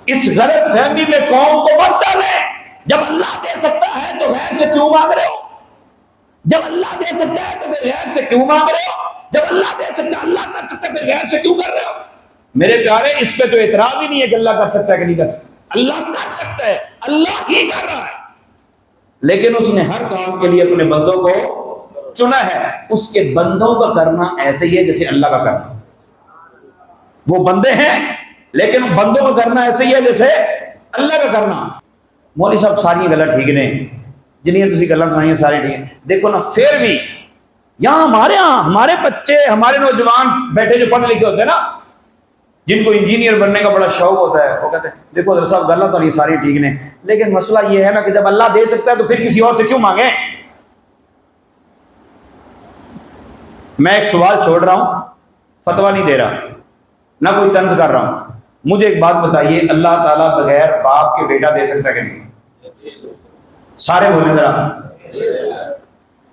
اس غلط فہمی میں قوم کو مت ڈالیں. جب اللہ دے سکتا ہے تو غیر سے کیوں مانگ رہے ہو؟ جب اللہ دے سکتا ہے تو پھر غیر سے کیوں مانگ رہے ہو؟ جب اللہ دے سکتا ہے، اللہ کر سکتا ہے، پھر غیر سے کیوں کر رہے ہو؟ میرے پیارے، اس پہ تو اعتراض ہی نہیں ہے کہ اللہ کر سکتا ہے کہ نہیں کر سکتا. اللہ کر سکتا ہے، اللہ ہی کر رہا ہے، لیکن اس نے ہر کام کے لیے اپنے بندوں کو چنا ہے. اس کے بندوں کا کرنا ایسے ہی ہے جیسے اللہ کا کرنا. وہ بندے ہیں لیکن بندوں کا کرنا ایسے ہی ہے جیسے اللہ کا کرنا. مولوی صاحب ساری گلاں ٹھیک نے، جنہیں تسی گلاں سنائیں ساری ٹھیک ہیں. دیکھو نا، پھر بھی یہاں ہمارے بچے، ہمارے نوجوان بیٹھے جو پڑھے لکھے ہوتے ہیں نا، جن کو انجینئر بننے کا بڑا شوق ہوتا ہے، وہ کہتے ہیں دیکھو حضرت صاحب گلاں تو ساری ٹھیک نے، لیکن مسئلہ یہ ہے نا کہ جب اللہ دے سکتا ہے تو پھر کسی اور سے کیوں مانگیں؟ میں ایک سوال چھوڑ رہا ہوں، فتویٰ نہیں دے رہا، نہ کوئی طنز کر رہا ہوں. مجھے ایک بات بتائیے، اللہ تعالیٰ بغیر باپ کے بیٹا دے سکتا ہے کہ نہیں؟ سارے بولیں ذرا.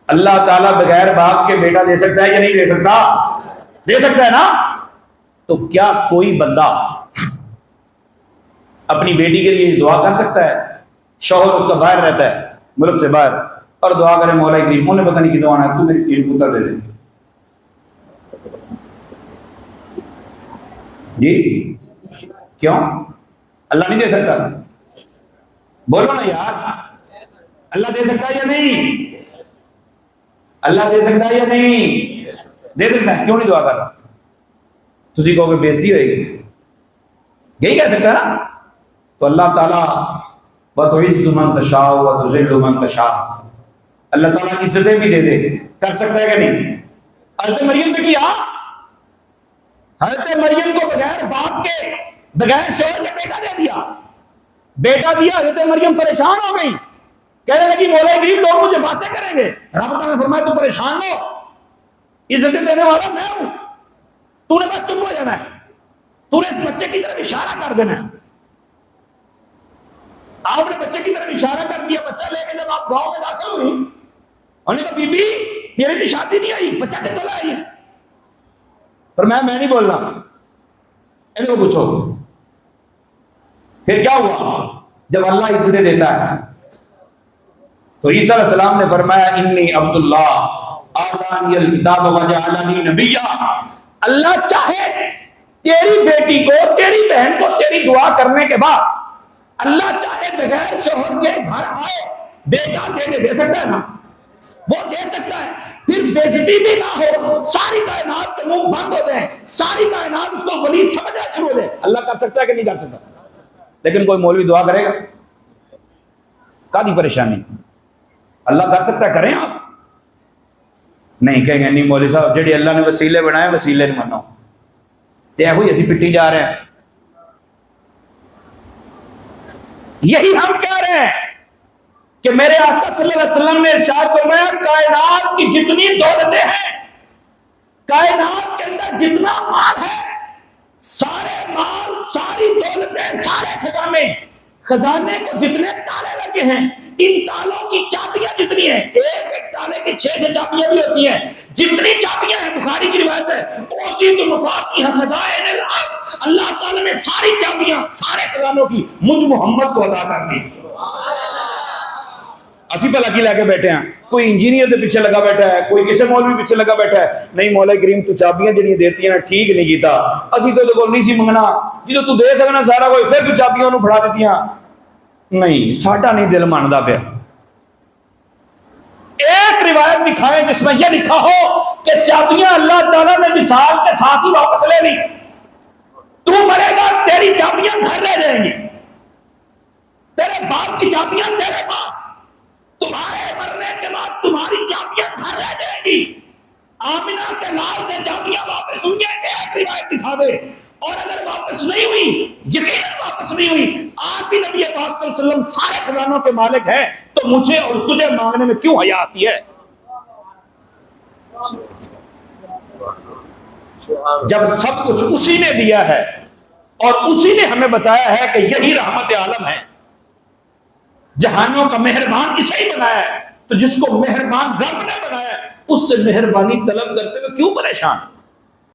اللہ تعالیٰ بغیر باپ کے بیٹا دے سکتا ہے یا نہیں دے سکتا؟ دے سکتا ہے نا. تو کیا کوئی بندہ اپنی بیٹی کے لیے دعا کر سکتا ہے؟ شوہر اس کا باہر رہتا ہے، ملک سے باہر، اور دعا کرے مولا کریم انہیں پتہ نہیں کدوں آنا ہے، تو میری 3 پتر دے دے. جی کیوں؟ اللہ نہیں دے سکتا؟ بولو نا یار، اللہ دے سکتا ہے یا نہیں؟ اللہ دے سکتا ہے یا نہیں؟ دے سکتا ہے. کیوں نہیں دعا کر رہا؟ تجھے کہو کہ بےزتی ہوئے گی، یہی کہہ سکتا ہے نا. تو اللہ تعالیٰ وَتُعِزُّ مَن تَشَاءُ وَتُذِلُّ مَن تَشَاءُ، اللہ تعالیٰ عزتیں بھی دے دے. کر سکتا ہے کہ نہیں؟ حضرت مریم سے کیا؟ حضرت مریم کو بغیر باپ کے، بغیر شوہر کے بیٹا دے دیا. بیٹا دیا، حضرت مریم پریشان ہو گئی، کہنے لگی مولا کریم لوگ مجھے باتیں کریں گے. رب تعالیٰ نے فرمایا تو پریشان ہو، عزتیں دینے والا میں ہوں، تو نے بس چپ ہو جانا ہے، تو نے اس بچے کی طرف اشارہ کر دینا ہے. آپ نے بچے کی طرف اشارہ کر دیا. بچہ لے کے جب آپ گاؤں میں داخل ہوئی، انہوں نے کہا بی بی تیری تو شادی نہیں آئی، بچہ کتنا لائی ہے؟ پر میں نہیں بول رہا، ان کو پوچھو. پھر کیا ہوا؟ جب اللہ عزتیں دیتا ہے تو عیسیٰ علیہ السلام نے فرمایا انی عبد اللہ آتانی الکتاب وجعلنی نبیا. اللہ چاہے تیری بیٹی کو، تیری بہن کو تیری دعا کرنے کے بعد اللہ چاہے بغیر شوہر کے گھر آئے بیٹا دے سکتا ہے نا؟ وہ دے سکتا ہے. پھر بےزتی بھی نہ ہو، ساری کائنات کے منہ بند ہو جائیں، ساری کائنات اس کو ولی سمجھنا شروع ہو جائے. اللہ کر سکتا ہے کہ نہیں کر سکتا؟ لیکن کوئی مولوی دعا کرے گا؟ کادی پریشانی؟ اللہ کر سکتا ہے، کریں آپ؟ نہیں کہیں گے نہیں مولوی صاحب جڑی اللہ نے وسیلے بنائے وسیلے نہیں منو، تے ہوئی اسی پٹی جا رہے ہیں. یہی ہم کہہ رہے ہیں کہ میرے آقا صلی اللہ علیہ وسلم نے ارشاد فرمایا کائنات کی جتنی دولتیں ہیں، کائنات کے اندر جتنا مال ہے، سارے مال، ساری دولتیں، سارے خزانے کو جتنے تالے لگے ہیں، ان تالوں کی چابیاں جتنی ہیں، ایک ایک تالے کی 6 چابیاں بھی ہوتی ہیں، جتنی چابیاں ہیں، بخاری کی روایت ہے، اوتیت مفاتیح خزائن الارض، اللہ تعالیٰ نے ساری چابیاں سارے خزانوں کی مجھ محمد کو عطا کر دی. اسی پہ لگی لے کے بیٹھے ہیں، کوئی انجینئر دے پیچھے لگا بیٹھا ہے، کوئی کسی مولوی پیچھے لگا بیٹھا ہے. نہیں مولا کریم تو چابیاں جڑیاں دیتی ہیں ٹھیک نہیں کیتا، اسی تو کو نہیں سی منگنا، جدو تو دے سکنا سارا کوئی پھر تو چابیاں انہوں پڑھا دیتیاں. نہیں، ساڈا نہیں دل ماندا پیا. ایک روایت دکھائیں جس میں یہ لکھا ہو کہ چابیاں اللہ تعالیٰ نے مثال کے ساتھ ہی واپس لے لی. تو مرے گا تیری چابیاں گھر رہ جائیں گی، تیرے باپ کی چابیاں تیرے پاس، تمہارے مرنے کے بعد تمہاری چابیاں گھر رہ جائیں گی. آمنہ کے لال سے چابیاں واپس ہوئی ہیں، ایک روایت دکھا دے. اور اگر واپس نہیں ہوئی، یقیناً واپس نہیں ہوئی، آپ بھی نبی پاک صلی اللہ علیہ وسلم سارے خزانوں کے مالک ہیں، تو مجھے اور تجھے مانگنے میں کیوں حیا آتی ہے؟ جب سب کچھ اسی نے دیا ہے اور اسی نے ہمیں بتایا ہے کہ یہی رحمت عالم ہے، جہانوں کا مہربان اسے ہی بنایا ہے، تو جس کو مہربان رب نے بنایا ہے اس سے مہربانی طلب کرتے ہوئے کیوں پریشان؟